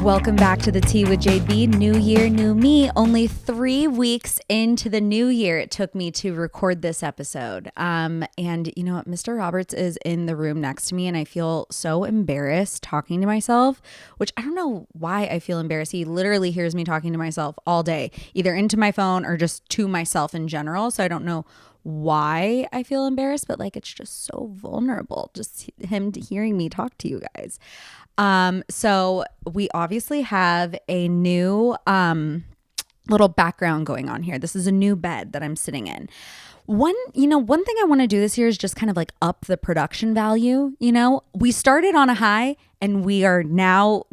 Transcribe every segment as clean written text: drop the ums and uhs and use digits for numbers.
Welcome back to the Tea with JB. New year, new me. Only 3 weeks into the new year it took me to record this episode. And you know what? Mr. Roberts is in the room next to me and I feel so embarrassed talking to myself, which I don't know why I feel embarrassed. He literally hears me talking to myself all day, either into my phone or just to myself in general. So I don't know why I feel embarrassed, but like it's just so vulnerable, just him hearing me talk to you guys. So we obviously have a new little background going on here. This is a new bed that I'm sitting in. One thing I want to do this year is just kind of like up the production value. You know, we started on a high and we are now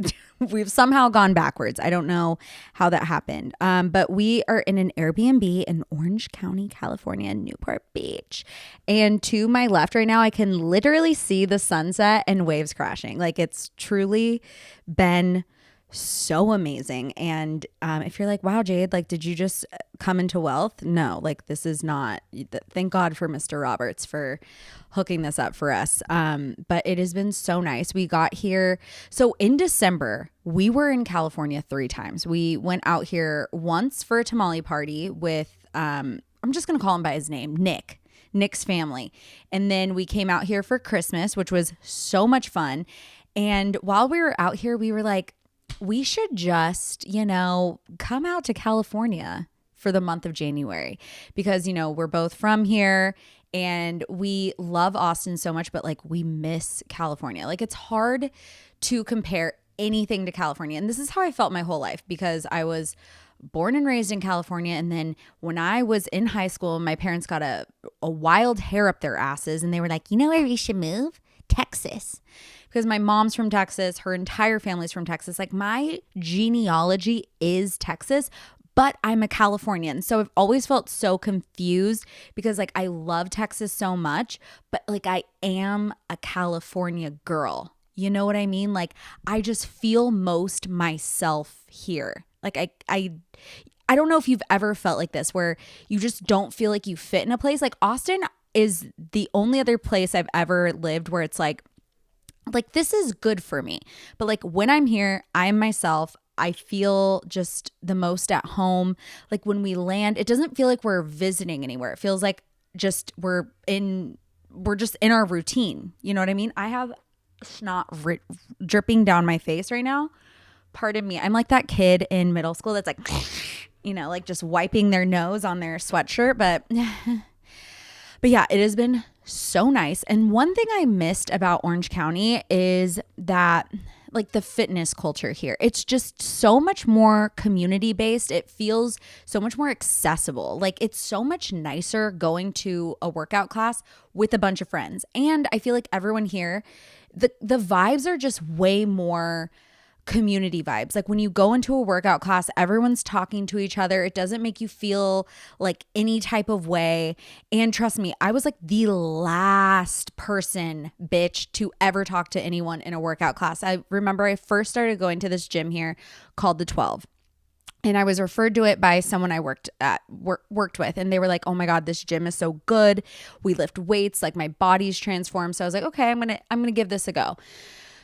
we've somehow gone backwards. I don't know how that happened. But we are in an Airbnb in Orange County, California, Newport Beach. And to my left right now, I can literally see the sunset and waves crashing. Like it's truly been so amazing. And if you're like, wow, Jade, like, did you just come into wealth? No, like this is not. Thank God for Mr. Roberts for hooking this up for us. But it has been so nice. We got here. So in December, we were in California 3 times. We went out here once for a tamale party with, I'm just going to call him by his name, Nick's family. And then we came out here for Christmas, which was so much fun. And while we were out here, we were like, we should just, come out to California for the month of January because, we're both from here and we love Austin so much, but like we miss California. Like it's hard to compare anything to California. And this is how I felt my whole life because I was born and raised in California. And then when I was in high school, my parents got a wild hair up their asses and they were like, you know where we should move? Texas. Because my mom's from Texas, her entire family's from Texas. Like my genealogy is Texas, but I'm a Californian. So I've always felt so confused because like I love Texas so much, but like I am a California girl. You know what I mean? Like I just feel most myself here. Like I don't know if you've ever felt like this where you just don't feel like you fit in a place. Like Austin is the only other place I've ever lived where it's like this is good for me. But like when I'm here, I'm myself. I feel just the most at home. Like when we land, it doesn't feel like we're visiting anywhere. It feels like just we're just in our routine. You know what I mean? I have snot dripping down my face right now. Pardon me. I'm like that kid in middle school that's like, like just wiping their nose on their sweatshirt. But yeah, it has been so nice. And one thing I missed about Orange County is that like the fitness culture here, it's just so much more community based. It feels so much more accessible. Like it's so much nicer going to a workout class with a bunch of friends. And I feel like everyone here, the vibes are just way more community vibes. Like when you go into a workout class, everyone's talking to each other. It doesn't make you feel like any type of way. And trust me, I was like the last person, bitch, to ever talk to anyone in a workout class. I remember I first started going to this gym here called the 12. And I was referred to it by someone I worked with. And they were like, oh my God, this gym is so good. We lift weights, like my body's transformed. So I was like, okay, I'm gonna give this a go.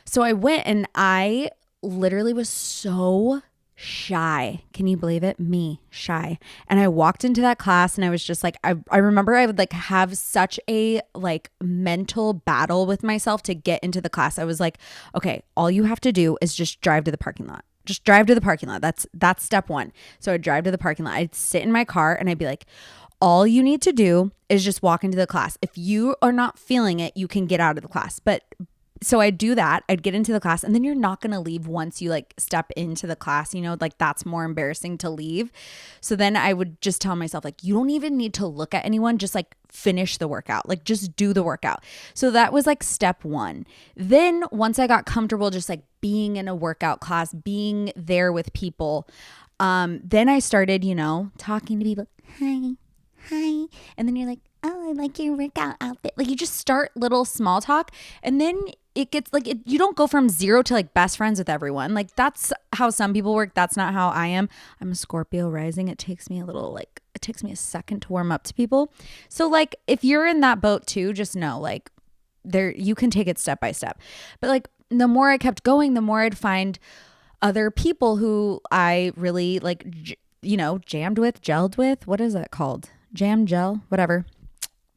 So I went and I literally was so shy. Can you believe it? Me, shy. And I walked into that class and I was just like, I remember I would like have such a like mental battle with myself to get into the class. I was like, okay, all you have to do is just drive to the parking lot. Just drive to the parking lot. That's step 1. So I'd drive to the parking lot. I'd sit in my car and I'd be like, all you need to do is just walk into the class. If you are not feeling it, you can get out of the class. So I'd do that. I'd get into the class and then you're not going to leave once you like step into the class, like that's more embarrassing to leave. So then I would just tell myself like, you don't even need to look at anyone. Just like finish the workout, like just do the workout. So that was like step 1. Then once I got comfortable, just like being in a workout class, being there with people, then I started, talking to people. Hi. And then you're like, oh, I like your workout outfit. Like you just start little small talk and then it gets like, you don't go from 0 to like best friends with everyone. Like that's how some people work. That's not how I am. I'm a Scorpio rising. It takes me a second to warm up to people. So like if you're in that boat too, just know like you can take it step by step. But like the more I kept going, the more I'd find other people who I really like, jammed with, gelled with. What is that called? Jam, gel, whatever.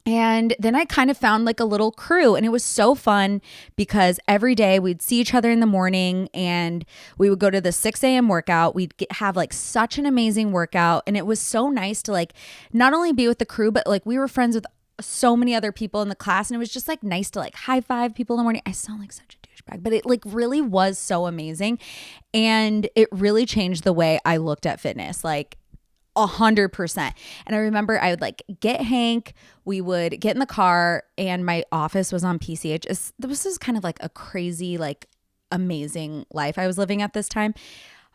And then I kind of found like a little crew, and it was so fun because every day we'd see each other in the morning and we would go to the 6 a.m. workout. Have like such an amazing workout. And it was so nice to like not only be with the crew, but like we were friends with so many other people in the class. And it was just like nice to like high five people in the morning. I sound like such a douchebag, but it like really was so amazing. And it really changed the way I looked at fitness. Like 100%. And I remember I would like get Hank, we would get in the car, and my office was on PCH. This was kind of like a crazy, like amazing life I was living at this time.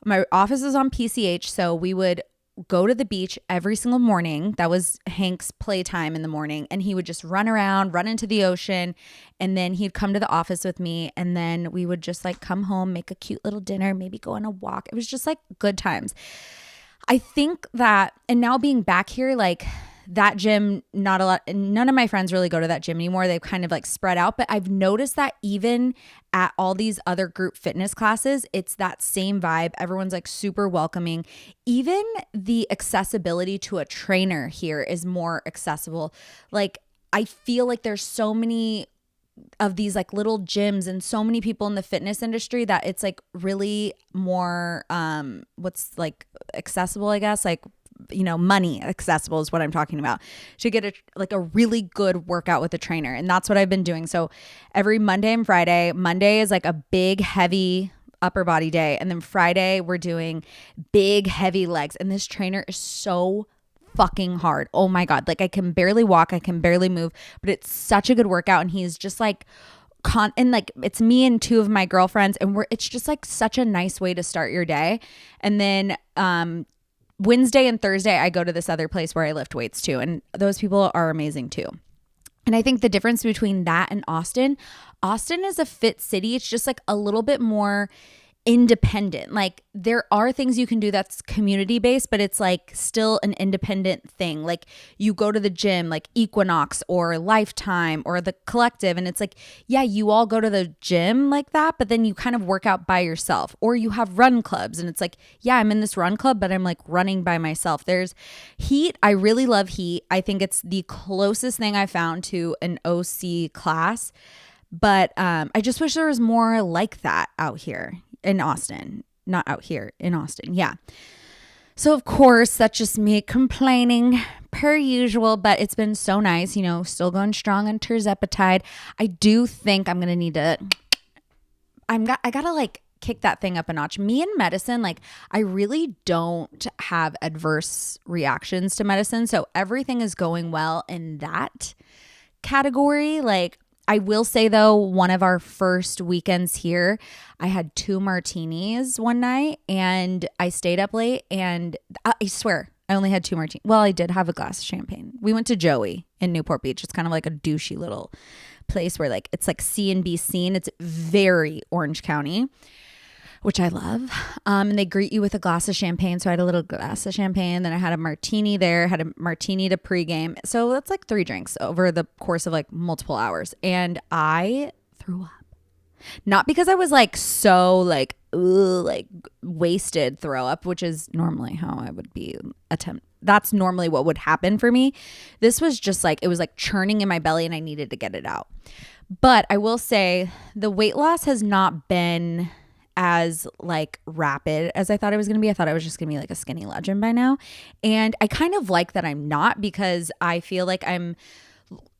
My office was on PCH. So we would go to the beach every single morning. That was Hank's playtime in the morning. And he would just run around, run into the ocean. And then he'd come to the office with me. And then we would just like come home, make a cute little dinner, maybe go on a walk. It was just like good times. I think that, and now being back here, like that gym, none of my friends really go to that gym anymore. They've kind of like spread out, but I've noticed that even at all these other group fitness classes, it's that same vibe. Everyone's like super welcoming. Even the accessibility to a trainer here is more accessible. Like I feel like there's so many of these like little gyms and so many people in the fitness industry that it's like really more what's like accessible, I guess, like, money accessible is what I'm talking about, to get a really good workout with a trainer. And that's what I've been doing. So every Monday and Friday, Monday is like a big heavy upper body day, and then Friday we're doing big heavy legs, and this trainer is so fucking hard. Oh my God. Like I can barely walk. I can barely move, but it's such a good workout. And he's just like, and like, it's me and two of my girlfriends, and it's just like such a nice way to start your day. And then, Wednesday and Thursday, I go to this other place where I lift weights too. And those people are amazing too. And I think the difference between that and Austin is a fit city. It's just like a little bit more independent. Like there are things you can do that's community based, but it's like still an independent thing. Like you go to the gym, like Equinox or Lifetime or the Collective, and it's like, yeah, you all go to the gym like that, but then you kind of work out by yourself. Or you have run clubs, and it's like, yeah, I'm in this run club, but I'm like running by myself. There's Heat. I really love Heat. I think it's the closest thing I found to an OC class, but I just wish there was more like that out here in Austin, not out here in Austin. Yeah. So of course, that's just me complaining per usual, but it's been so nice, still going strong on Tirzepatide. I do think I'm going to need to, I got to like kick that thing up a notch. Me and medicine, like I really don't have adverse reactions to medicine. So everything is going well in that category. Like I will say though, one of our first weekends here, I had 2 martinis one night and I stayed up late, and I swear I only had 2 martinis. Well, I did have a glass of champagne. We went to Joey in Newport Beach. It's kind of like a douchey little place where like it's like C&B scene. It's very Orange County, which I love. And they greet you with a glass of champagne. So I had a little glass of champagne. Then I had a martini there, had a martini to pregame. So that's like 3 drinks over the course of like multiple hours. And I threw up. Not because I was like so like, like wasted throw up, which is normally how I would be That's normally what would happen for me. This was just like, it was like churning in my belly and I needed to get it out. But I will say the weight loss has not been as like rapid as I thought it was going to be. I thought I was just going to be like a skinny legend by now. And I kind of like that I'm not, because I feel like I'm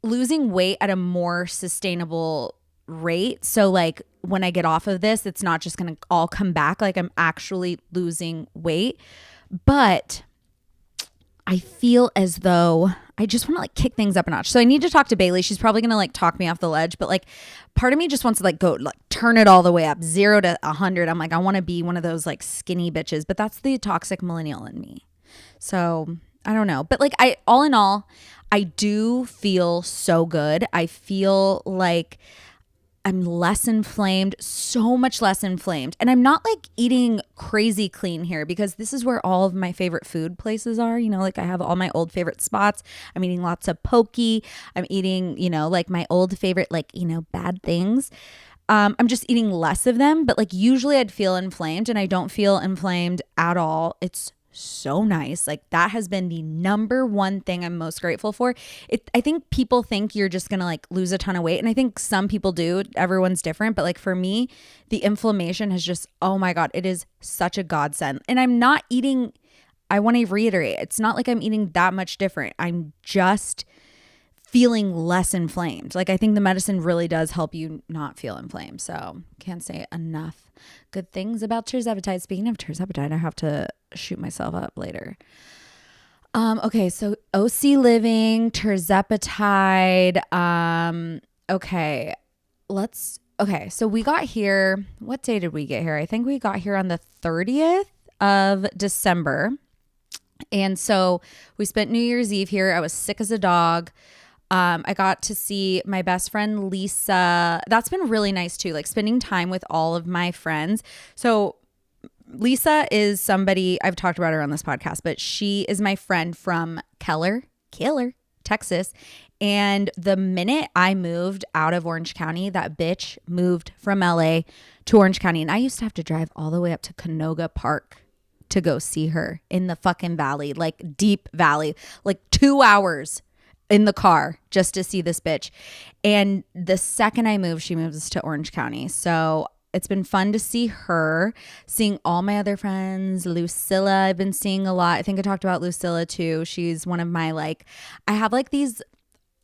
losing weight at a more sustainable rate. So like when I get off of this, it's not just going to all come back. Like I'm actually losing weight, but I feel as though I just want to like kick things up a notch. So I need to talk to Bailey. She's probably going to like talk me off the ledge, but like part of me just wants to like go like turn it all the way up, 0 to 100. I'm like, I want to be one of those like skinny bitches, but that's the toxic millennial in me. So I don't know. But like all in all, I do feel so good. I feel like I'm less inflamed, so much less inflamed. And I'm not like eating crazy clean here, because this is where all of my favorite food places are. Like I have all my old favorite spots. I'm eating lots of poke. I'm eating, like my old favorite, like, bad things. I'm just eating less of them, but like usually I'd feel inflamed and I don't feel inflamed at all. It's so nice. Like that has been the number one thing I'm most grateful for. I think people think you're just going to like lose a ton of weight. And I think some people do. Everyone's different. But like for me, the inflammation has just, oh my God, it is such a godsend. And I'm not eating, I want to reiterate, it's not like I'm eating that much different. I'm just feeling less inflamed. Like I think the medicine really does help you not feel inflamed. So can't say enough good things about Tirzepatide. Speaking of Tirzepatide, I have to shoot myself up later. Okay, so OC Living, Tirzepatide. Okay, so we got here. What day did we get here? I think we got here on the 30th of December. And so we spent New Year's Eve here. I was sick as a dog. I got to see my best friend, Lisa. That's been really nice too, like spending time with all of my friends. So Lisa is somebody, I've talked about her on this podcast, but she is my friend from Keller, Texas. And the minute I moved out of Orange County, that bitch moved from LA to Orange County. And I used to have to drive all the way up to Canoga Park to go see her in the fucking valley, like deep valley, like 2 hours in the car just to see this bitch. And the second I moved, she moves to Orange County. So it's been fun to see her, seeing all my other friends. Lucilla, I've been seeing a lot. I think I talked about Lucilla too. She's one of my I have like these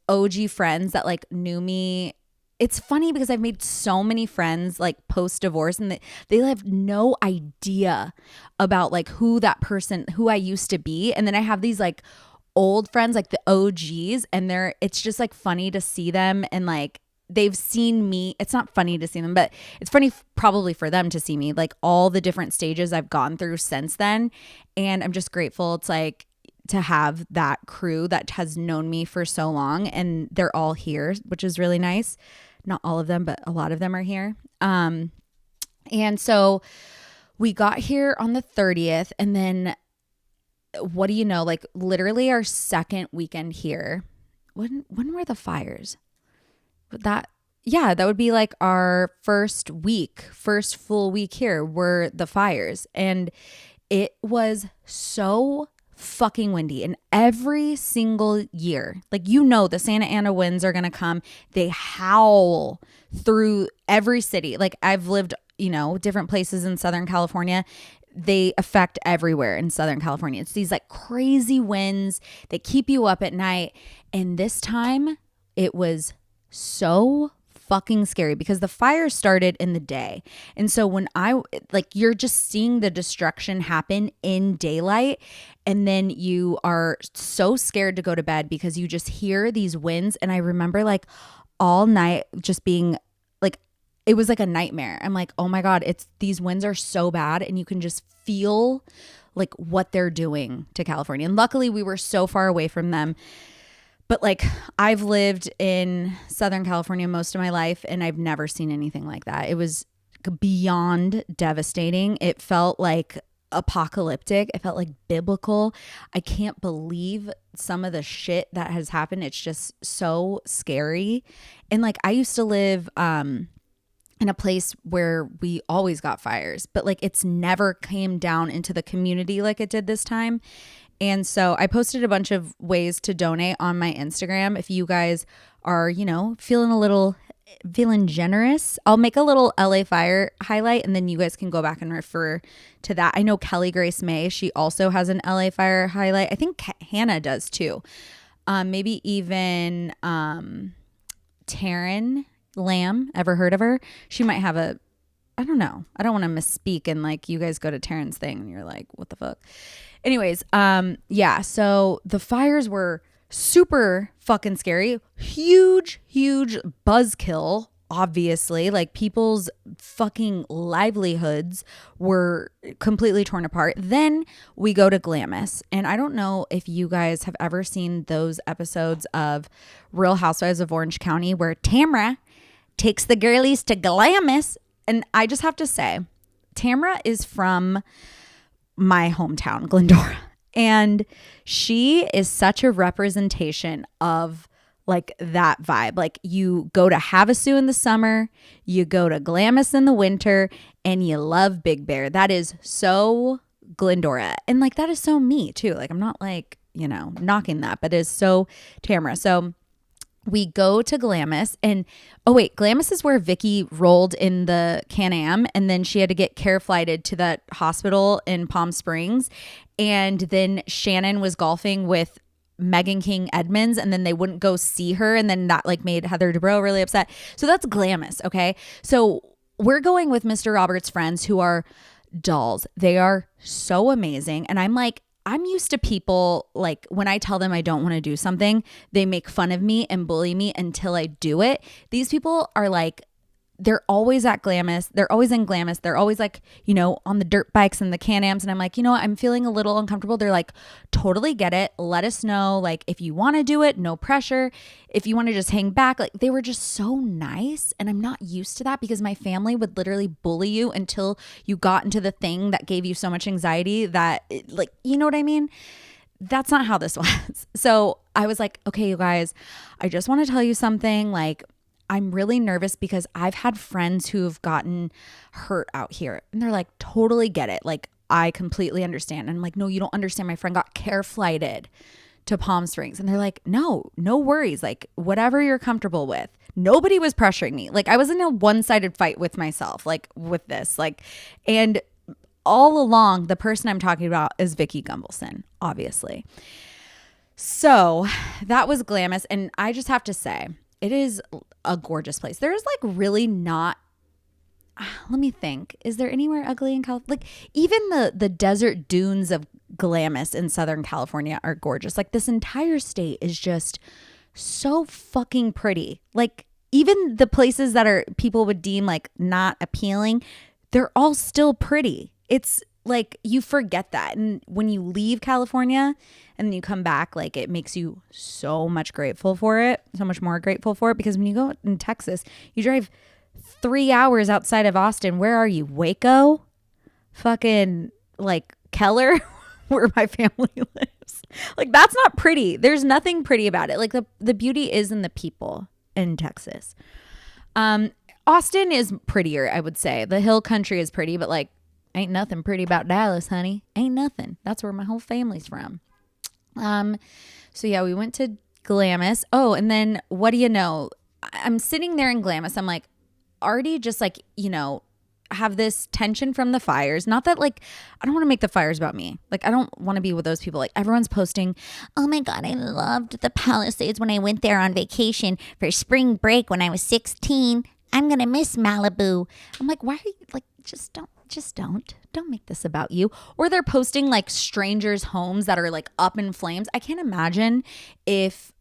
OG friends that like knew me. It's funny because I've made so many friends like post divorce and they have no idea about like who I used to be. And then I have these like old friends, like the OGs, and it's just like funny to see them and like they've seen me. It's not funny to see them, but it's funny probably for them to see me, like all the different stages I've gone through since then. And I'm just grateful. It's like to have that crew that has known me for so long and they're all here, which is really nice. Not all of them, but a lot of them are here. And so we got here on the 30th and then what do you know, like literally our second weekend here. When were the fires? That would be like our first full week here were the fires. And it was so fucking windy. And every single year, like, the Santa Ana winds are going to come. They howl through every city. Like I've lived, different places in Southern California. They affect everywhere in Southern California. It's these like crazy winds that keep you up at night. And this time it was so fucking scary because the fire started in the day. And so when you're just seeing the destruction happen in daylight and then you are so scared to go to bed because you just hear these winds. And I remember like all night just being like, it was like a nightmare. I'm like, oh my God, these winds are so bad. And you can just feel like what they're doing to California. And luckily we were so far away from them. But like I've lived in Southern California most of my life and I've never seen anything like that. It was beyond devastating. It felt like apocalyptic. It felt like biblical. I can't believe some of the shit that has happened. It's just so scary. And like I used to live in a place where we always got fires, but like it's never came down into the community like it did this time. And so I posted a bunch of ways to donate on my Instagram. If you guys are, feeling generous, I'll make a little LA fire highlight and then you guys can go back and refer to that. I know Kelly Grace May, she also has an LA fire highlight. I think Hannah does too. Maybe even Taryn Lamb, ever heard of her? She might have I don't know. I don't want to misspeak and like you guys go to Taryn's thing and you're like, what the fuck? Anyways, so the fires were super fucking scary. Huge buzzkill, obviously. Like people's fucking livelihoods were completely torn apart. Then we go to Glamis. And I don't know if you guys have ever seen those episodes of Real Housewives of Orange County where Tamra takes the girlies to Glamis. And I just have to say, Tamra is from my hometown, Glendora. And she is such a representation of like that vibe. Like you go to Havasu in the summer, you go to Glamis in the winter, and you love Big Bear. That is so Glendora. And like that is so me too. Like I'm not like, knocking that, but it is so Tamra. So we go to Glamis and Glamis is where Vicky rolled in the Can-Am and then she had to get care flighted to that hospital in Palm Springs. And then Shannon was golfing with Megan King Edmonds and then they wouldn't go see her. And then that like made Heather Dubrow really upset. So that's Glamis. Okay. So we're going with Mr. Roberts' friends who are dolls. They are so amazing. And I'm used to people like when I tell them I don't want to do something, they make fun of me and bully me until I do it. These people are like, they're always at Glamis. They're always in Glamis. They're always like, on the dirt bikes and the Can-Ams. And I'm like, I'm feeling a little uncomfortable. They're like, totally get it. Let us know. Like if you want to do it, no pressure. If you want to just hang back, like they were just so nice. And I'm not used to that because my family would literally bully you until you got into the thing that gave you so much anxiety that you know what I mean? That's not how this was. So I was like, okay, you guys, I just want to tell you something. Like, I'm really nervous because I've had friends who've gotten hurt out here and they're like, totally get it. Like, I completely understand. And I'm like, no, you don't understand. My friend got care flighted to Palm Springs. And they're like, no worries. Like, whatever you're comfortable with. Nobody was pressuring me. Like, I was in a one-sided fight with myself, like with this, like, and all along, the person I'm talking about is Vicky Gumbelson, obviously. So that was Glamis. And I just have to say, it is a gorgeous place. There's like really not, let me think. Is there anywhere ugly in California? Like even the desert dunes of Glamis in Southern California are gorgeous. Like this entire state is just so fucking pretty. Like even the places that are people would deem like not appealing, they're all still pretty. It's like you forget that. And when you leave California and then you come back, like it makes you so much grateful for it, so much more grateful for it. Because when you go in Texas, you drive 3 hours outside of Austin. Where are you? Waco? Fucking like Keller, where my family lives. Like that's not pretty. There's nothing pretty about it. Like the beauty is in the people in Texas. Austin is prettier, I would say. The hill country is pretty, but like ain't nothing pretty about Dallas, honey. Ain't nothing. That's where my whole family's from. So yeah, we went to Glamis. Oh, and then what do you know? I'm sitting there in Glamis. I'm like, already just like, have this tension from the fires. Not that like, I don't want to make the fires about me. Like, I don't want to be with those people. Like everyone's posting, oh my God, I loved the Palisades when I went there on vacation for spring break when I was 16. I'm going to miss Malibu. I'm like, why are you like, just don't make this about you. Or they're posting like strangers' homes that are like up in flames. I can't imagine if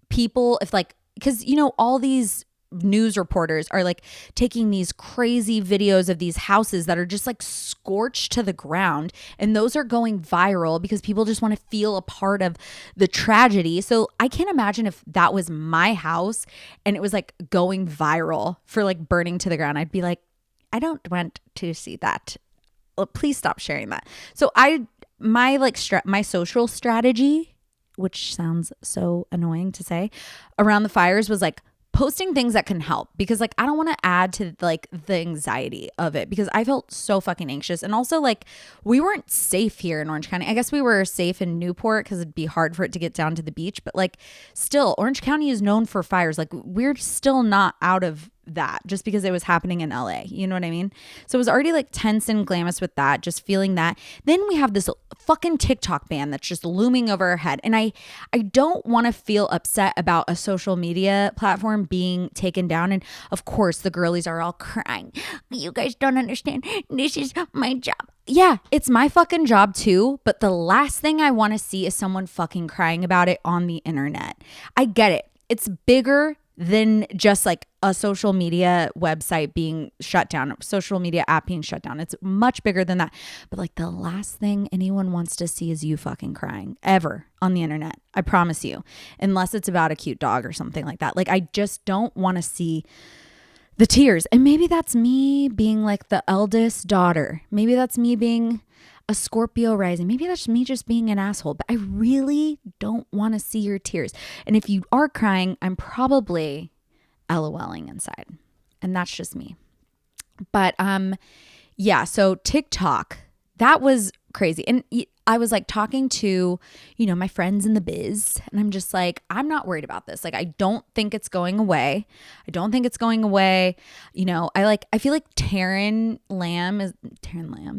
like, because all these news reporters are like taking these crazy videos of these houses that are just like scorched to the ground, and those are going viral because people just want to feel a part of the tragedy. So I can't imagine if that was my house and it was like going viral for like burning to the ground. I'd be like, I don't want to see that. Well, please stop sharing that. So my social strategy, which sounds so annoying to say, around the fires was like posting things that can help, because like I don't want to add to like the anxiety of it, because I felt so fucking anxious. And also like we weren't safe here in Orange County. I guess we were safe in Newport because it'd be hard for it to get down to the beach, but like still Orange County is known for fires. Like we're still not out of that just because it was happening in LA. You know what I mean? So it was already like tense and Glamis with that, just feeling that. Then we have this fucking TikTok ban that's just looming over our head. And I don't want to feel upset about a social media platform being taken down. And of course the girlies are all crying. You guys don't understand. This is my job. Yeah, it's my fucking job too. But the last thing I want to see is someone fucking crying about it on the internet. I get it. It's bigger than just like a social media website being shut down, social media app being shut down. It's much bigger than that. But like the last thing anyone wants to see is you fucking crying ever on the internet. I promise you, unless it's about a cute dog or something like that. Like I just don't want to see the tears. And maybe that's me being like the eldest daughter. Maybe that's me being a Scorpio rising. Maybe that's me just being an asshole, but I really don't want to see your tears. And if you are crying, I'm probably LOLing inside. And that's just me. But yeah, so TikTok, that was crazy. And I was like talking to, my friends in the biz, and I'm just like, I'm not worried about this. Like, I don't think it's going away. I feel like Taryn Lamb,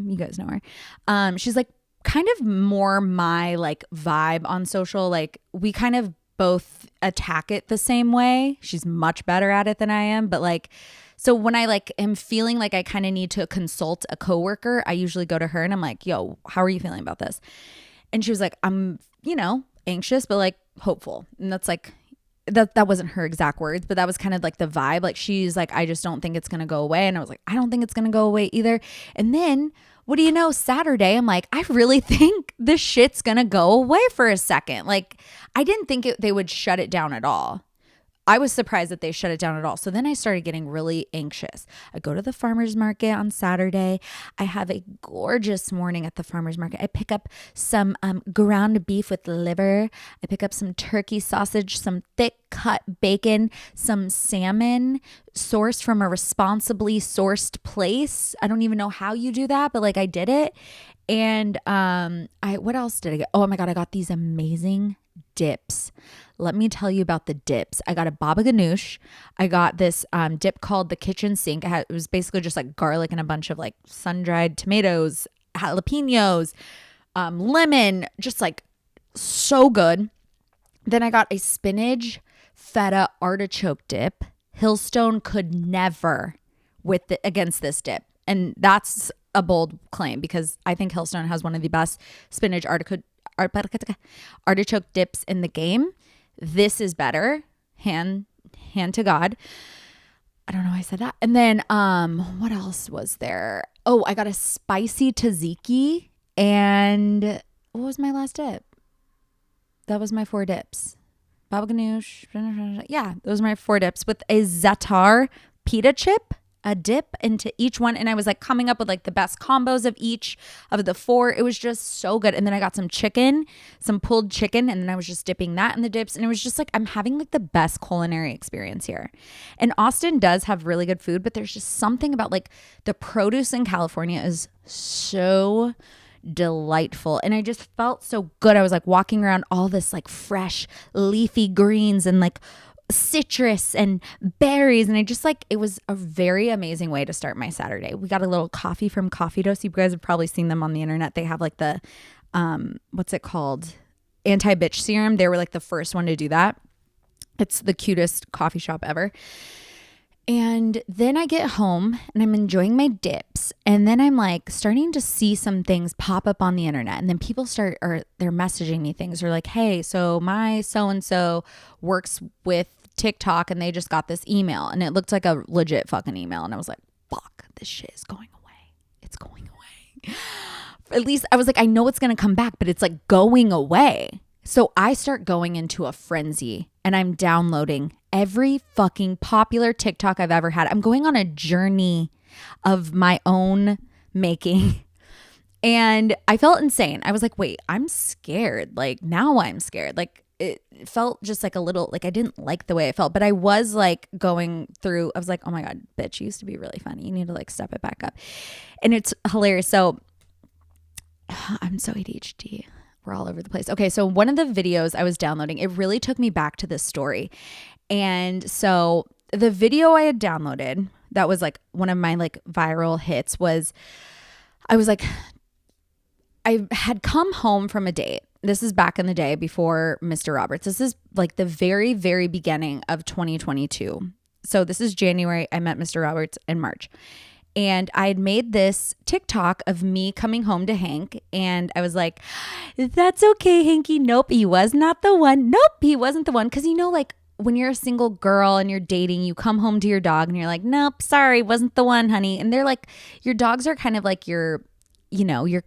you guys know her. She's like kind of more my like vibe on social. Like, we kind of both attack it the same way. She's much better at it than I am, but like, so when I like am feeling like I kind of need to consult a coworker, I usually go to her and I'm like, yo, how are you feeling about this? And she was like, I'm, anxious, but like hopeful. And that's like, that wasn't her exact words, but that was kind of like the vibe. Like, she's like, I just don't think it's going to go away. And I was like, I don't think it's going to go away either. And then what do you know, Saturday, I'm like, I really think this shit's going to go away for a second. Like, I didn't think they would shut it down at all. I was surprised that they shut it down at all. So then I started getting really anxious. I go to the farmer's market on Saturday. I have a gorgeous morning at the farmer's market. I pick up some ground beef with liver. I pick up some turkey sausage, some thick cut bacon, some salmon sourced from a responsibly sourced place. I don't even know how you do that, but like I did it. And what else did I get? Oh my God, I got these amazing dips. Let me tell you about the dips. I got a baba ganoush. I got this dip called the kitchen sink. It was basically just like garlic and a bunch of like sun-dried tomatoes, jalapenos, lemon, just like so good. Then I got a spinach feta artichoke dip. Hillstone could never against this dip. And that's a bold claim because I think Hillstone has one of the best spinach artichoke dips in the game. This is better. Hand to God. I don't know why I said that. And then what else was there? Oh, I got a spicy tzatziki. And what was my last dip? That was my 4 dips. Baba ganoush. Yeah, those are my 4 dips with a za'atar pita chip. A dip into each one, and I was like coming up with like the best combos of each of the 4. It was just so good. And then I got some pulled chicken, and then I was just dipping that in the dips, and it was just like I'm having like the best culinary experience here. And Austin does have really good food, but there's just something about like the produce in California is so delightful, and I just felt so good. I was like walking around all this like fresh leafy greens and like citrus and berries, and I just like, it was a very amazing way to start my Saturday. We got a little coffee from Coffee Dose. You guys have probably seen them on the internet. They have like the what's it called, anti-bitch serum. They were like the first one to do that. It's the cutest coffee shop ever. And then I get home and I'm enjoying my dips, and then I'm like starting to see some things pop up on the internet, and then people they're messaging me things. They're like, hey, so my so-and-so works with TikTok and they just got this email, and it looked like a legit fucking email. And I was like, fuck, this shit is going away. It's going away. At least I was like, I know it's going to come back, but it's like going away. So I start going into a frenzy, and I'm downloading every fucking popular TikTok I've ever had. I'm going on a journey of my own making. And I felt insane. I was like, wait, I'm scared. Like, now I'm scared. Like, it felt just like a little, like I didn't like the way it felt, but I was like going through, I was like, oh my God, bitch, you used to be really funny. You need to like step it back up. And it's hilarious. So I'm so ADHD. We're all over the place. Okay, so one of the videos I was downloading, it really took me back to this story. And so the video I had downloaded that was like one of my like viral hits was, I was like, I had come home from a date. This is back in the day before Mr. Roberts. This is like the very, very beginning of 2022. So this is January. I met Mr. Roberts in March. And I had made this TikTok of me coming home to Hank. And I was like, that's okay, Hanky. Nope, he was not the one. Nope, he wasn't the one. Because like when you're a single girl and you're dating, you come home to your dog and you're like, nope, sorry, wasn't the one, honey. And they're like, your dogs are kind of like your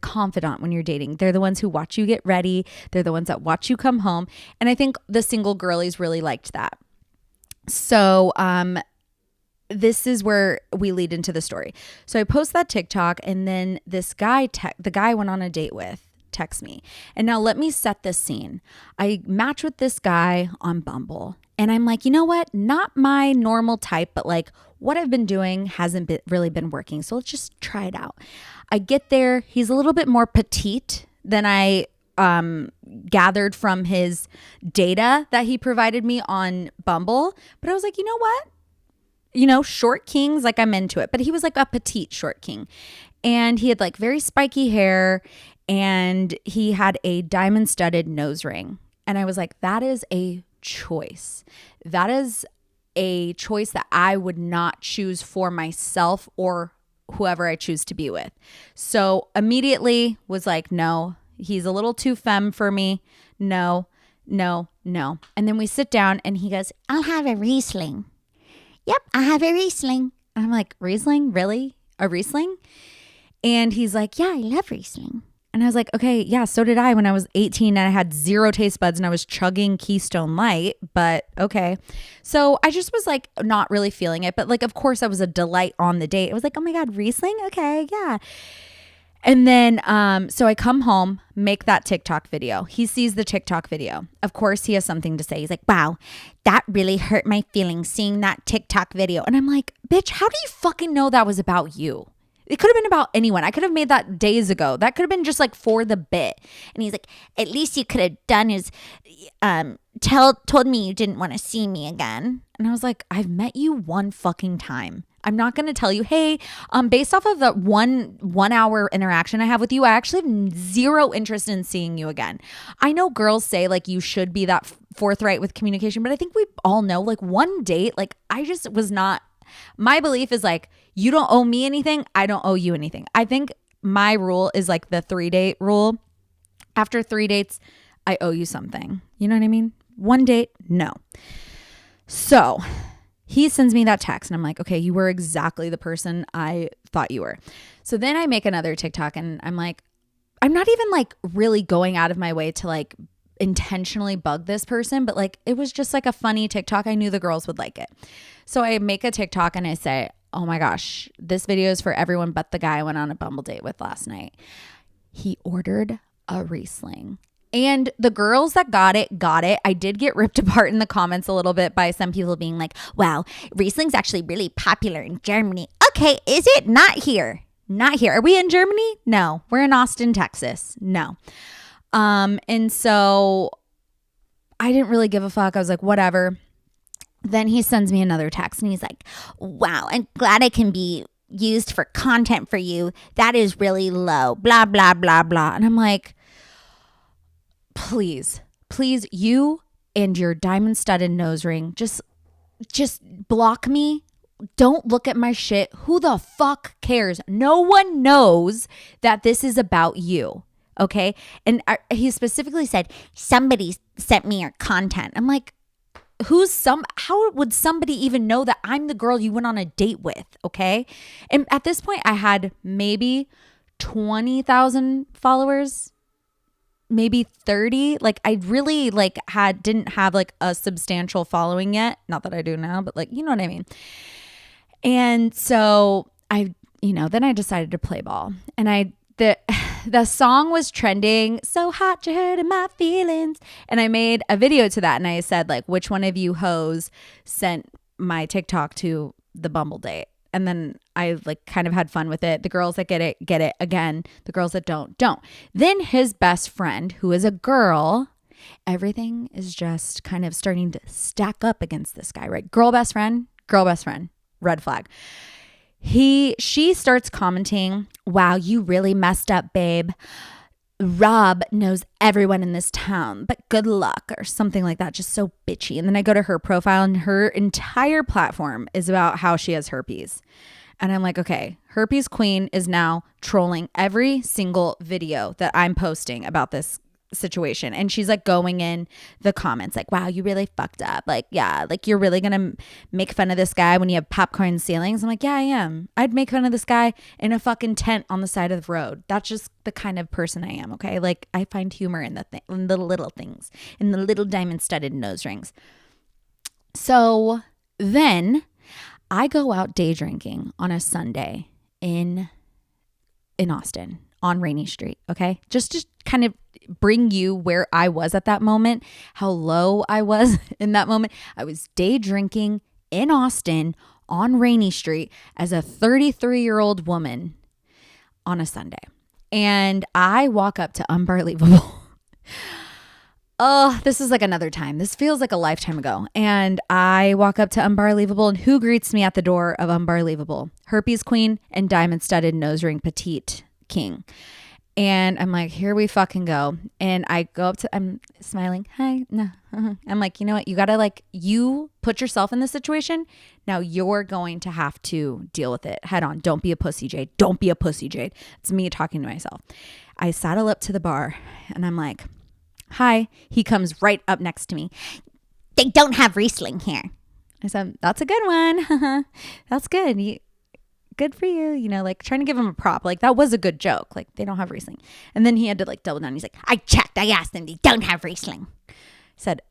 confidant when you're dating. They're the ones who watch you get ready. They're the ones that watch you come home. And I think the single girlies really liked that. So, this is where we lead into the story. So I post that TikTok, and then this guy, the guy I went on a date with, texts me. And now let me set this scene. I match with this guy on Bumble, and I'm like, you know what? Not my normal type, but like what I've been doing hasn't really been working. So let's just try it out. I get there. He's a little bit more petite than I gathered from his data that he provided me on Bumble. But I was like, you know what? You know, short kings, like I'm into it. But he was like a petite short king. And he had like very spiky hair, and he had a diamond studded nose ring. And I was like, that is a choice. That is a choice that I would not choose for myself or whoever I choose to be with. So immediately was like, no, he's a little too femme for me. No. And then we sit down and he goes, I'll have a Riesling. Yep, I have a Riesling. I'm like, Riesling? Really? A Riesling? And he's like, yeah, I love Riesling. And I was like, okay, yeah, so did I when I was 18 and I had 0 taste buds and I was chugging Keystone Light, but okay. So I just was like not really feeling it. But like, of course, I was a delight on the date. It was like, oh my God, Riesling? Okay, yeah. And then, so I come home, make that TikTok video. He sees the TikTok video. Of course, he has something to say. He's like, wow, that really hurt my feelings seeing that TikTok video. And I'm like, bitch, how do you fucking know that was about you? It could have been about anyone. I could have made that days ago. That could have been just like for the bit. And he's like, at least you could have done is told me you didn't want to see me again. And I was like, I've met you one fucking time. I'm not going to tell you, hey, based off of the one hour interaction I have with you, I actually have 0 interest in seeing you again. I know girls say like you should be that forthright with communication, but I think we all know like one date, like I just was not. My belief is like, you don't owe me anything. I don't owe you anything. I think my rule is like the 3-date rule. After 3 dates, I owe you something. You know what I mean? 1 date, no. So he sends me that text and I'm like, okay, you were exactly the person I thought you were. So then I make another TikTok and I'm like, I'm not even like really going out of my way to like intentionally bug this person, but like it was just like a funny TikTok. I knew the girls would like it. So I make a TikTok and I say, oh my gosh, this video is for everyone but the guy I went on a Bumble date with last night. He ordered a Riesling. And the girls that got it. I did get ripped apart in the comments a little bit by some people being like, wow, Riesling's actually really popular in Germany. Okay, is it? Not here. Are we in Germany? No, we're in Austin, Texas. No. And so I didn't really give a fuck. I was like, whatever. Then he sends me another text and he's like, wow, I'm glad I can be used for content for you. That is really low, blah, blah, blah, blah. And I'm like, please, you and your diamond studded nose ring, just block me. Don't look at my shit. Who the fuck cares? No one knows that this is about you. Okay. And he specifically said, somebody sent me your content. I'm like, how would somebody even know that I'm the girl you went on a date with? Okay. And at this point I had maybe 20,000 followers, maybe 30. Like I really like didn't have like a substantial following yet. Not that I do now, but like, you know what I mean? And so then I decided to play ball and the song was trending, so hot you're hurting my feelings. And I made a video to that and I said like, which one of you hoes sent my TikTok to the Bumble date? And then I like kind of had fun with it. The girls that get it. Again, the girls that don't. Then his best friend, who is a girl, everything is just kind of starting to stack up against this guy, right? Girl best friend, red flag. She starts commenting, wow, you really messed up, babe. Rob knows everyone in this town, but good luck, or something like that. Just so bitchy. And then I go to her profile and her entire platform is about how she has herpes. And I'm like, okay, herpes queen is now trolling every single video that I'm posting about this situation. And she's like going in the comments like, wow, you really fucked up. Like, yeah, like you're really gonna make fun of this guy when you have popcorn ceilings. I'm like, yeah, I am. I'd make fun of this guy in a fucking tent on the side of the road. That's just the kind of person I am. Okay, like I find humor in in the little things, in the little diamond studded nose rings. So then I go out day drinking on a Sunday in Austin on Rainy Street. Okay. Just to kind of bring you where I was at that moment, how low I was in that moment. I was day drinking in Austin on Rainy Street as a 33-year-old woman on a Sunday. And I walk up to Unbelievable. Oh, this is like another time. This feels like a lifetime ago. And I walk up to Unbelievable, and who greets me at the door of Unbelievable? Herpes Queen and diamond studded nose ring petite king. And I'm like, here we fucking go. And I go up to, I'm smiling. Hi. No. I'm like, you know what? You got to like, you put yourself in this situation. Now you're going to have to deal with it head on. Don't be a pussy, Jade. Don't be a pussy, Jade. It's me talking to myself. I saddle up to the bar and I'm like, hi. He comes right up next to me. They don't have Riesling here. I said, that's a good one. That's good. Good for you, you know, like trying to give him a prop. Like that was a good joke. Like they don't have Riesling. And then he had to like double down. He's like, I checked. I asked them. They don't have Riesling. I said,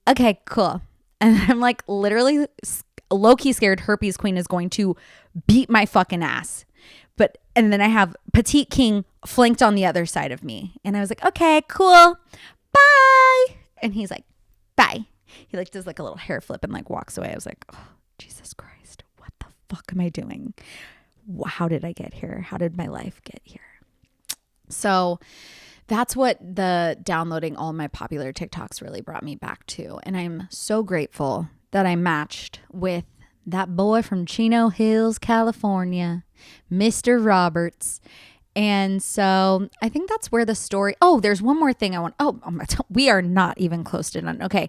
okay, cool. And I'm like literally low-key scared Herpes Queen is going to beat my fucking ass. And then I have Petite King flanked on the other side of me. And I was like, okay, cool. Bye. And he's like, bye. He like does like a little hair flip and like walks away. I was like, oh, Jesus Christ. What the fuck am I doing? How did I get here? How did my life get here? So that's what the downloading all my popular TikToks really brought me back to. And I'm so grateful that I matched with that boy from Chino Hills, California, Mr. Roberts. And so I think that's where the story. Oh, there's one more thing I want. We are not even close to done. Okay.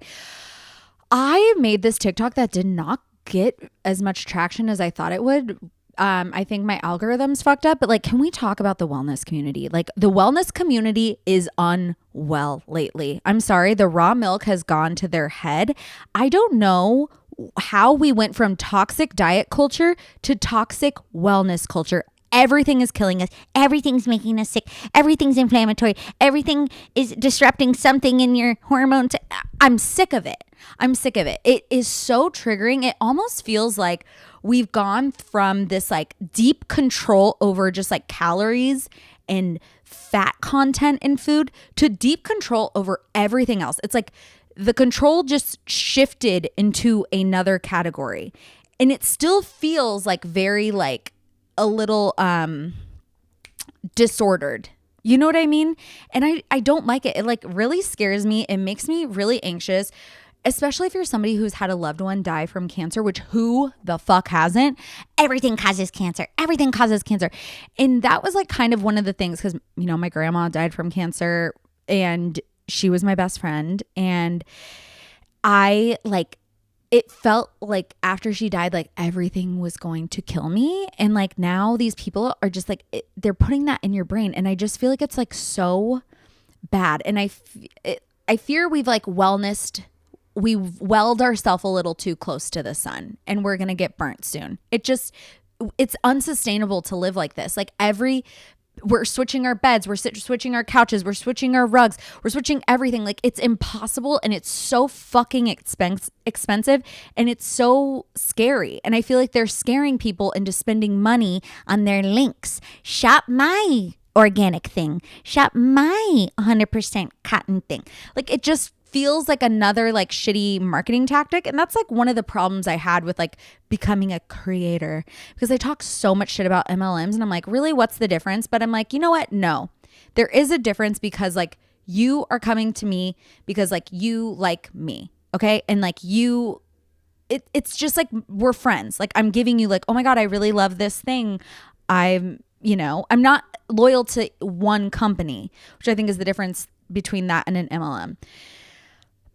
I made this TikTok that did not get as much traction as I thought it would. I think my algorithm's fucked up, but like, can we talk about the wellness community? Like the wellness community is unwell lately. I'm sorry. The raw milk has gone to their head. I don't know how we went from toxic diet culture to toxic wellness culture. Everything is killing us. Everything's making us sick. Everything's inflammatory. Everything is disrupting something in your hormones. I'm sick of it. It is so triggering. It almost feels like we've gone from this like deep control over just like calories and fat content in food to deep control over everything else. It's like the control just shifted into another category. And it still feels like very like a little disordered. You know what I mean? And I don't like it. It like really scares me. It makes me really anxious, especially if you're somebody who's had a loved one die from cancer, which who the fuck hasn't? Everything causes cancer. Everything causes cancer. And that was like kind of one of the things because, you know, my grandma died from cancer and she was my best friend. And I like, it felt like after she died, like everything was going to kill me. And like now these people are just like, they're putting that in your brain. And I just feel like it's like so bad. And I fear we've like we weld ourselves a little too close to the sun and we're going to get burnt soon. It's unsustainable to live like this. Like we're switching our beds, we're switching our couches, we're switching our rugs, we're switching everything. Like it's impossible and it's so fucking expensive and it's so scary. And I feel like they're scaring people into spending money on their links. Shop my organic thing. Shop my 100% cotton thing. Like it just feels like another like shitty marketing tactic. And that's like one of the problems I had with like becoming a creator because I talk so much shit about MLMs and I'm like, really, what's the difference? But I'm like, you know what? No, there is a difference because like you are coming to me because like you like me. Okay. And like it's just like we're friends. Like I'm giving you like, oh my God, I really love this thing. I'm not loyal to one company, which I think is the difference between that and an MLM.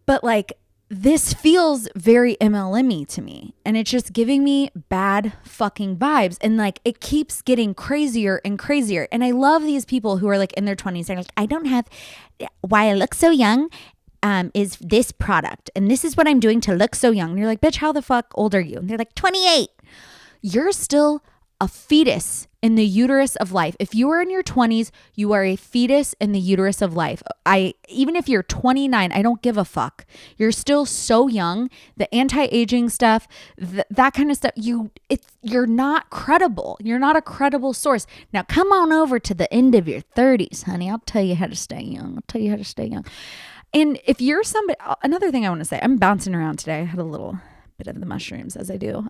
But like this feels very MLM-y to me and it's just giving me bad fucking vibes. And like it keeps getting crazier and crazier. And I love these people who are like in their 20s. They're like, I don't have why I look so young is this product. And this is what I'm doing to look so young. And you're like, bitch, how the fuck old are you? And they're like 28. You're still a fetus in the uterus of life. If you are in your 20s, you are a fetus in the uterus of life. Even if you're 29, I don't give a fuck. You're still so young. The anti-aging stuff, that kind of stuff, you're not credible. You're not a credible source. Now come on over to the end of your 30s, honey. I'll tell you how to stay young. And if you're somebody, another thing I want to say, I'm bouncing around today. I had a little bit of the mushrooms as I do.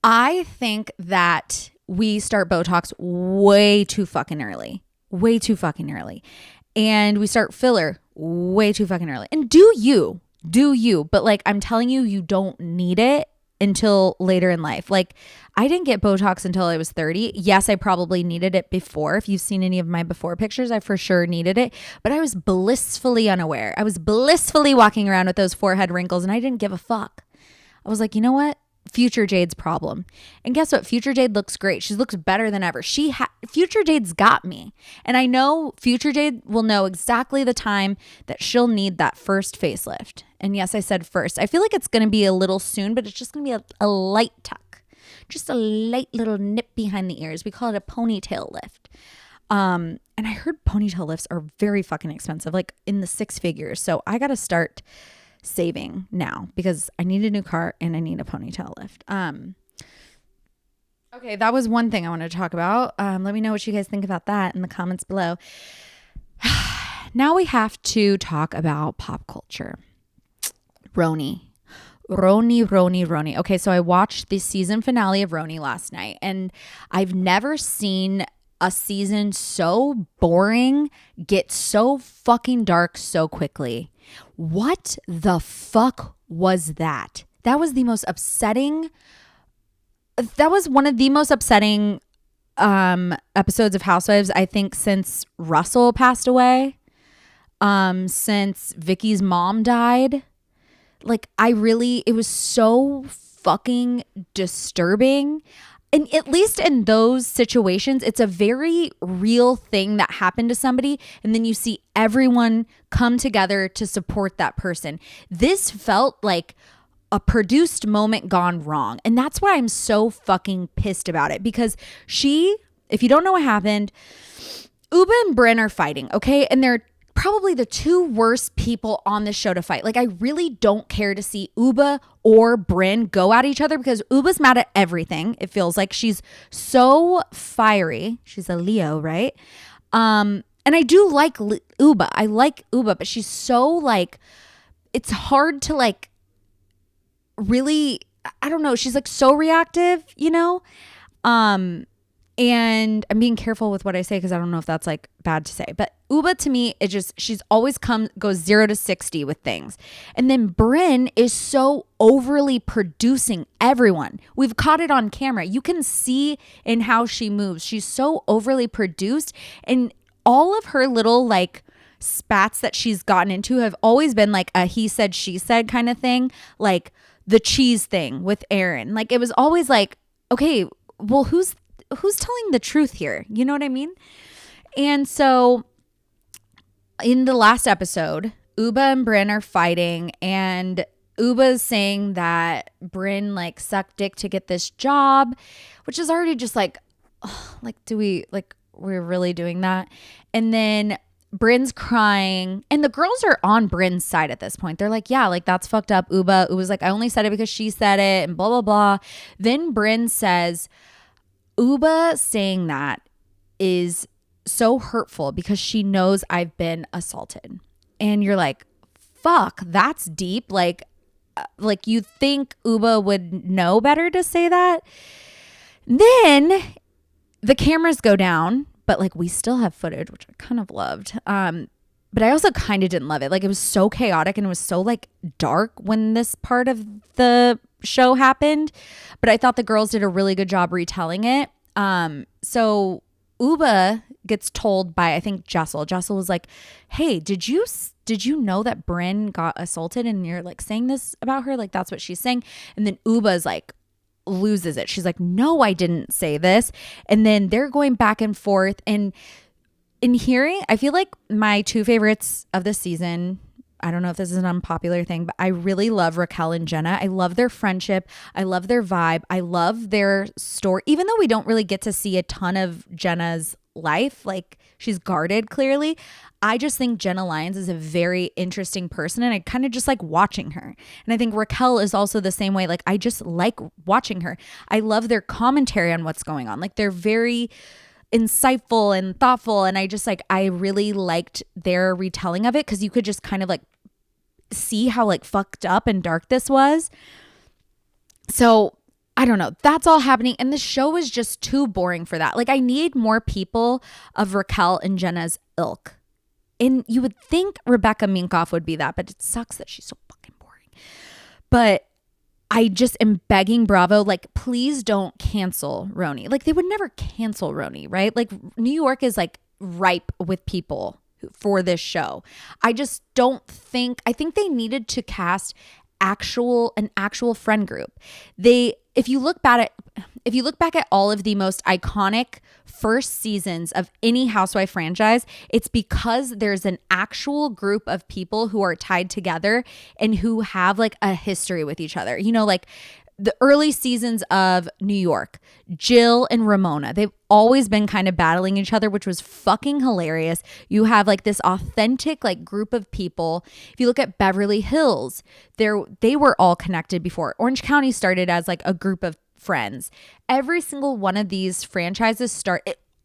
I think that we start Botox way too fucking early. And we start filler way too fucking early. And do you. But like, I'm telling you, you don't need it until later in life. Like, I didn't get Botox until I was 30. Yes, I probably needed it before. If you've seen any of my before pictures, I for sure needed it. But I was blissfully unaware. I was blissfully walking around with those forehead wrinkles and I didn't give a fuck. I was like, you know what? Future Jade's problem. And guess what? Future Jade looks great. She looks better than ever. Future Jade's got me. And I know Future Jade will know exactly the time that she'll need that first facelift. And yes, I said first. I feel like it's going to be a little soon, but it's just going to be a light tuck. Just a light little nip behind the ears. We call it a ponytail lift. And I heard ponytail lifts are very fucking expensive, like in the 6 figures. So I got to start saving now because I need a new car and I need a ponytail lift. Okay, that was one thing I wanted to talk about. Let me know what you guys think about that in the comments below. Now we have to talk about pop culture. RHONY. Okay, so I watched the season finale of RHONY last night and I've never seen a season so boring get so fucking dark so quickly. What the fuck was that? That was one of the most upsetting episodes of Housewives, I think, since Russell passed away, since Vicky's mom died. Like, it was so fucking disturbing. And at least in those situations, it's a very real thing that happened to somebody. And then you see everyone come together to support that person. This felt like a produced moment gone wrong. And that's why I'm so fucking pissed about it. Because if you don't know what happened, Uba and Brynn are fighting, okay? And they're probably the 2 worst people on the show to fight. Like, I really don't care to see Uba or Brynn go at each other because Uba's mad at everything. It feels like she's so fiery. She's a Leo, right? And I do like Uba. I like Uba, but she's so like, it's hard to like really, I don't know. She's like so reactive, you know? And I'm being careful with what I say because I don't know if that's like bad to say. But Uba to me, she's always goes 0 to 60 with things. And then Brynn is so overly producing everyone. We've caught it on camera. You can see in how she moves. She's so overly produced. And all of her little like spats that she's gotten into have always been like a he said, she said kind of thing. Like the cheese thing with Aaron. Like it was always like, okay, well, who's telling the truth here? You know what I mean? And so in the last episode, Uba and Brynn are fighting and Uba's saying that Brynn like sucked dick to get this job, which is already just like, oh, like, we're really doing that? And then Brynn's crying and the girls are on Brynn's side at this point. They're like, yeah, like that's fucked up. Uba was like, I only said it because she said it and blah, blah, blah. Then Brynn says, Uba saying that is so hurtful because she knows I've been assaulted. And you're like, fuck, that's deep. Like you think Uba would know better to say that. Then the cameras go down, but like we still have footage, which I kind of loved. But I also kind of didn't love it. Like it was so chaotic and it was so like dark when this part of the show happened. But I thought the girls did a really good job retelling it. So Uba gets told by, I think, Jessel. Jessel was like, hey, did you know that Brynn got assaulted and you're like saying this about her? Like that's what she's saying. And then Uba's like loses it. She's like, no, I didn't say this. And then they're going back and forth. And in hearing, I feel like my 2 favorites of this season, I don't know if this is an unpopular thing, but I really love Raquel and Jenna. I love their friendship. I love their vibe. I love their story. Even though we don't really get to see a ton of Jenna's life, like she's guarded clearly, I just think Jenna Lyons is a very interesting person, and I kind of just like watching her. And I think Raquel is also the same way. Like I just like watching her. I love their commentary on what's going on. Like they're very insightful and thoughtful, and I really liked their retelling of it, because you could just kind of like see how like fucked up and dark this was. So I don't know, that's all happening, and the show is just too boring for that. Like I need more people of Raquel and Jenna's ilk, and you would think Rebecca Minkoff would be that, but it sucks that she's so fucking boring. But I just am begging Bravo, like, please don't cancel RHONY. Like, they would never cancel RHONY, right? Like, New York is like ripe with people for this show. I just don't think, I think they needed to cast an actual friend group. If you look back at all of the most iconic first seasons of any Housewife franchise, it's because there's an actual group of people who are tied together and who have like a history with each other. You know, like the early seasons of New York, Jill and Ramona, they've always been kind of battling each other, which was fucking hilarious. You have like this authentic like group of people. If you look at Beverly Hills, they were all connected before. Orange County started as like a group of friends. Every single one of these franchises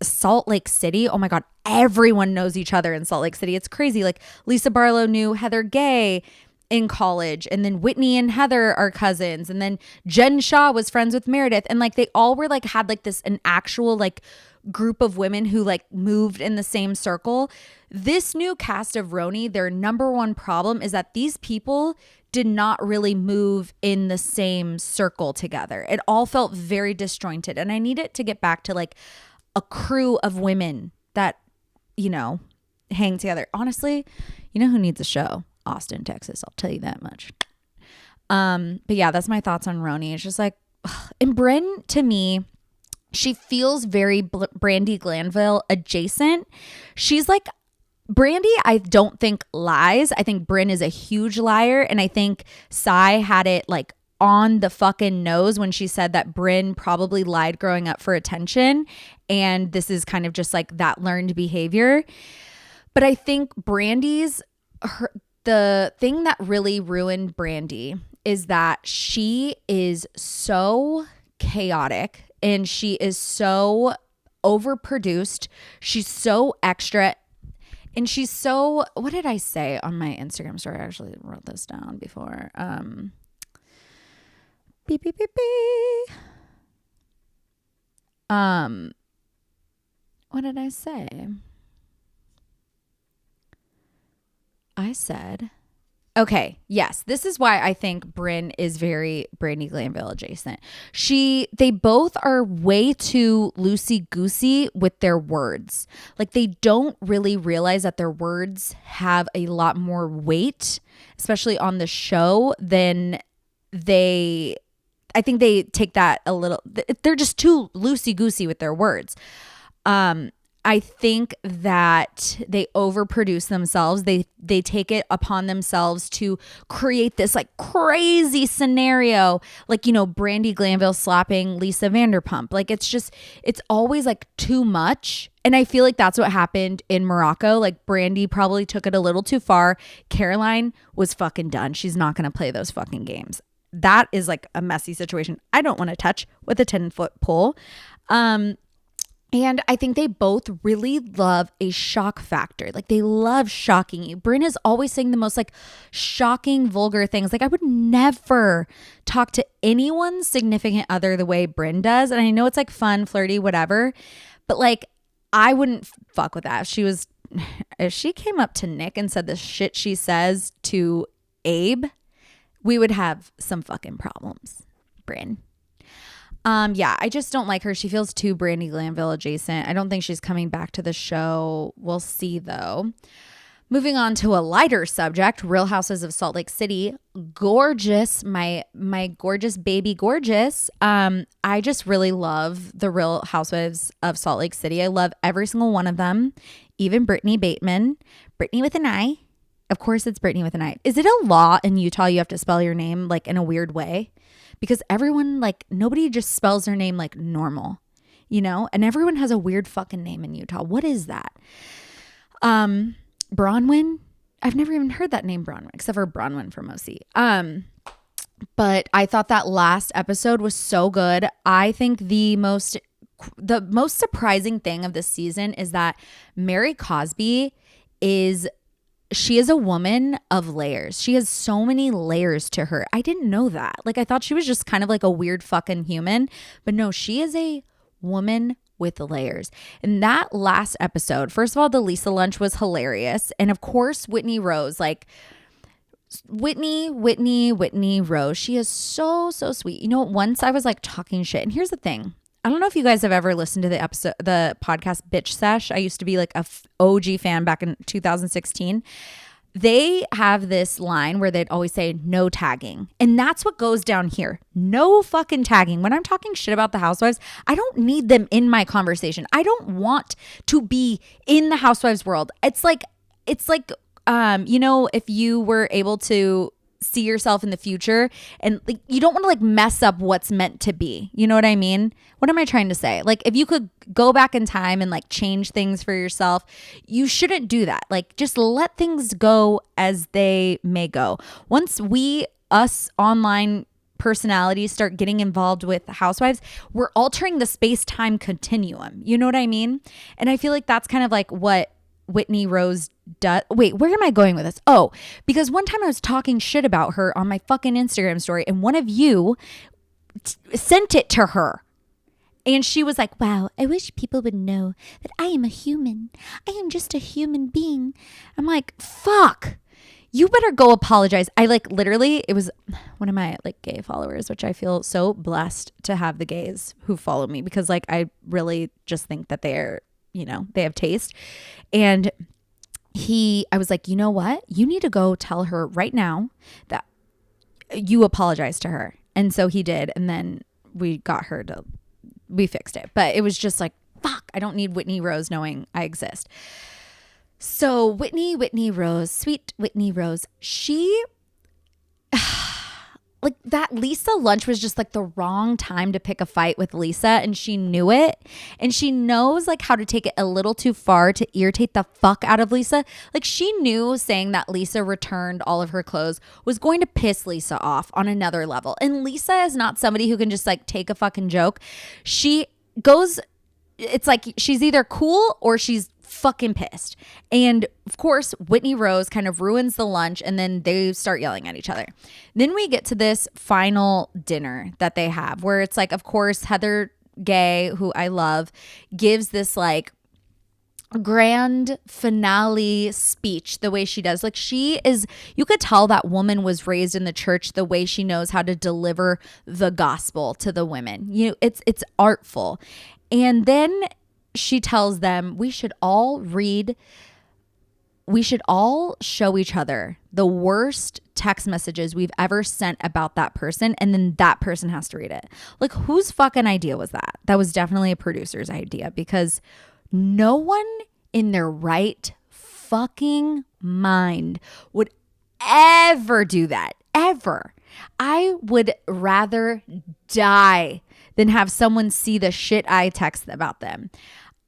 Salt Lake City, oh my God, everyone knows each other in Salt Lake City. It's crazy. Like Lisa Barlow knew Heather Gay in college, and then Whitney and Heather are cousins, and then Jen Shaw was friends with Meredith, and like they all were like had like an actual like group of women who like moved in the same circle. This new cast of RHONY, their number one problem is that these people did not really move in the same circle together. It all felt very disjointed, and I need it to get back to like a crew of women that, you know, hang together. Honestly, you know who needs a show? Austin, Texas. I'll tell you that much. But yeah, that's my thoughts on RHONY. It's just like, and Brynn, to me, she feels very Brandi Glanville adjacent. She's like, Brandi, I don't think lies. I think Brynn is a huge liar. And I think Sai had it like on the fucking nose when she said that Brynn probably lied growing up for attention. And this is kind of just like that learned behavior. But I think the thing that really ruined Brandi is that she is so chaotic and she is so overproduced. She's so extra. And she's so, what did I say on my Instagram story? I actually wrote this down before. Beep, beep, beep, beep. What did I say? I said, okay, yes, this is why I think Brynn is very Brandi Glanville adjacent. They both are way too loosey-goosey with their words. Like they don't really realize that their words have a lot more weight, especially on the show, than I think they take that a little, they're just too loosey-goosey with their words. I think that they overproduce themselves. They take it upon themselves to create this like crazy scenario, like, you know, Brandi Glanville slapping Lisa Vanderpump. Like it's always like too much. And I feel like that's what happened in Morocco. Like Brandi probably took it a little too far. Caroline was fucking done. She's not going to play those fucking games. That is like a messy situation I don't want to touch with a 10-foot pole. And I think they both really love a shock factor. Like they love shocking you. Brynn is always saying the most like shocking, vulgar things. Like I would never talk to anyone's significant other the way Brynn does. And I know it's like fun, flirty, whatever. But like I wouldn't fuck with that. If she came up to Nick and said the shit she says to Abe, we would have some fucking problems, Brynn. Yeah, I just don't like her. She feels too Brandi Glanville adjacent. I don't think she's coming back to the show. We'll see though. Moving on to a lighter subject, Real Houses of Salt Lake City. Gorgeous, my gorgeous baby gorgeous. I just really love the Real Housewives of Salt Lake City. I love every single one of them. Even Brittany Bateman. Brittany with an I. Of course it's Brittany with an I. Is it a law in Utah you have to spell your name like in a weird way? Because everyone, like, nobody just spells their name like normal, you know? And everyone has a weird fucking name in Utah. What is that? Bronwyn? I've never even heard that name, Bronwyn, except for Bronwyn from OC. But I thought that last episode was so good. I think the most surprising thing of this season is that Mary Cosby is a woman of layers. She has so many layers to her. I didn't know that. Like, I thought she was just kind of like a weird fucking human, but no, she is a woman with layers. In that last episode, first of all, the Lisa lunch was hilarious. And of course, Whitney Rose, like, Whitney Rose. She is so sweet. You know, once I was like talking shit, and here's the thing. I don't know if you guys have ever listened to the podcast Bitch Sesh. I used to be like a OG fan back in 2016. They have this line where they'd always say no tagging. And that's what goes down here. No fucking tagging. When I'm talking shit about the housewives, I don't need them in my conversation. I don't want to be in the housewives world. It's like, you know, if you were able to see yourself in the future and like, you don't want to like mess up what's meant to be. You know what I mean? What am I trying to say? Like, if you could go back in time and like change things for yourself, you shouldn't do that. Like, just let things go as they may go. Once us online personalities start getting involved with housewives, we're altering the space-time continuum. You know what I mean? And I feel like that's kind of like what Whitney Rose does. Wait, where am I going with this? Oh, because one time I was talking shit about her on my fucking Instagram story, and one of you sent it to her. And she was like, wow, I wish people would know that I am a human. I am just a human being. I'm like, fuck. You better go apologize. I like literally, it was one of my like gay followers, which I feel so blessed to have the gays who follow me, because like I really just think that they're, you know, they have taste. And I was like, you know what? You need to go tell her right now that you apologize to her. And so he did. And then we fixed it. But it was just like, fuck, I don't need Whitney Rose knowing I exist. So Whitney Rose, sweet Whitney Rose, she, like, that Lisa lunch was just like the wrong time to pick a fight with Lisa, and she knew it. And she knows like how to take it a little too far to irritate the fuck out of Lisa. Like, she knew saying that Lisa returned all of her clothes was going to piss Lisa off on another level. And Lisa is not somebody who can just like take a fucking joke. It's like she's either cool or she's fucking pissed. And of course, Whitney Rose kind of ruins the lunch, and then they start yelling at each other. Then we get to this final dinner that they have, where it's like, of course, Heather Gay, who I love, gives this like grand finale speech the way she does. Like, you could tell that woman was raised in the church the way she knows how to deliver the gospel to the women. You know, it's artful. And then she tells them we should all show each other the worst text messages we've ever sent about that person, and then that person has to read it. Like, whose fucking idea was that? That was definitely a producer's idea, because no one in their right fucking mind would ever do that. Ever. I would rather die than have someone see the shit I text about them.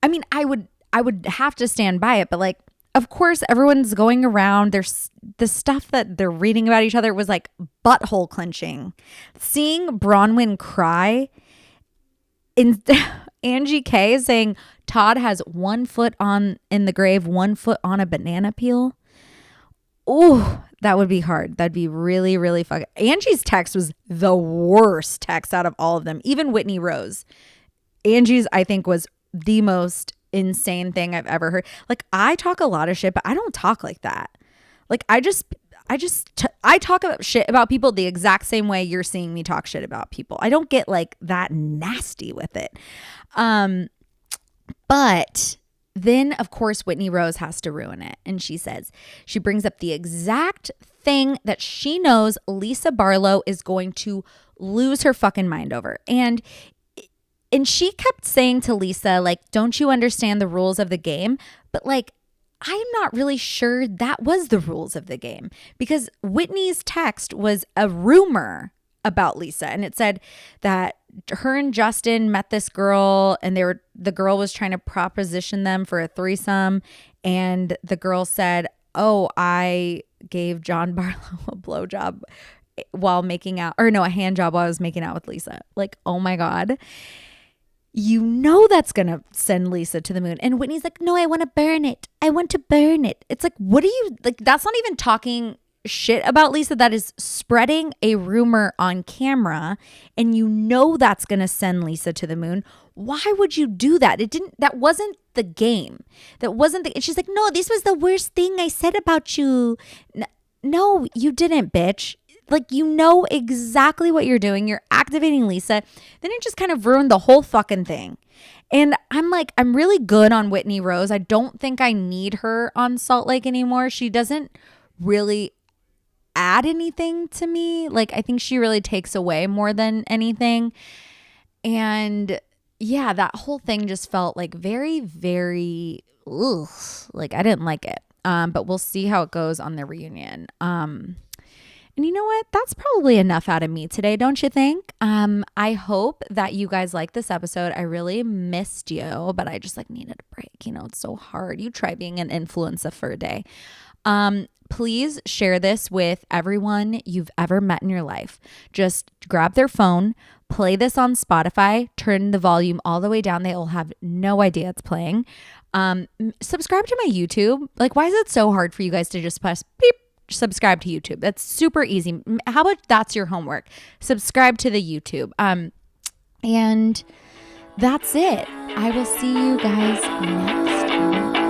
I mean, I would have to stand by it, but like, of course, everyone's going around. There's the stuff that they're reading about each other was like butthole clenching. Seeing Bronwyn cry, in Angie K saying Todd has 1 foot in the grave, 1 foot on a banana peel. Ooh, that would be hard. That'd be really, really fucking. Angie's text was the worst text out of all of them. Even Whitney Rose. Angie's, I think, was the most insane thing I've ever heard. Like, I talk a lot of shit, but I don't talk like that. Like, I talk about shit about people the exact same way you're seeing me talk shit about people. I don't get like that nasty with it. But then, of course, Whitney Rose has to ruin it. And she brings up the exact thing that she knows Lisa Barlow is going to lose her fucking mind over. And she kept saying to Lisa, like, don't you understand the rules of the game? But like, I'm not really sure that was the rules of the game, because Whitney's text was a rumor about Lisa, and it said that her and Justin met this girl, and the girl was trying to proposition them for a threesome, and the girl said, "Oh, I gave John Barlow a blowjob while making out, or no, a hand job while I was making out with Lisa." Like, oh my God. You know that's going to send Lisa to the moon. And Whitney's like, "No, I want to burn it. I want to burn it." It's like, what are you, like, that's not even talking shit about Lisa. That is spreading a rumor on camera. And you know that's going to send Lisa to the moon. Why would you do that? That wasn't the game. And she's like, "No, this was the worst thing I said about you." No, you didn't, bitch. Like, you know exactly what you're doing. You're activating Lisa. Then it just kind of ruined the whole fucking thing. And I'm like, I'm really good on Whitney Rose. I don't think I need her on Salt Lake anymore. She doesn't really add anything to me. Like, I think she really takes away more than anything. And yeah, that whole thing just felt like very, very, ugh, like I didn't like it. But we'll see how it goes on the reunion. And you know what? That's probably enough out of me today, don't you think? I hope that you guys like this episode. I really missed you, but I just like needed a break. You know, it's so hard. You try being an influencer for a day. Please share this with everyone you've ever met in your life. Just grab their phone, play this on Spotify, turn the volume all the way down. They'll have no idea it's playing. Subscribe to my YouTube. Like, why is it so hard for you guys to just press beep? Subscribe to YouTube. That's super easy. How about that's your homework? Subscribe to the YouTube. And that's it. I will see you guys next week.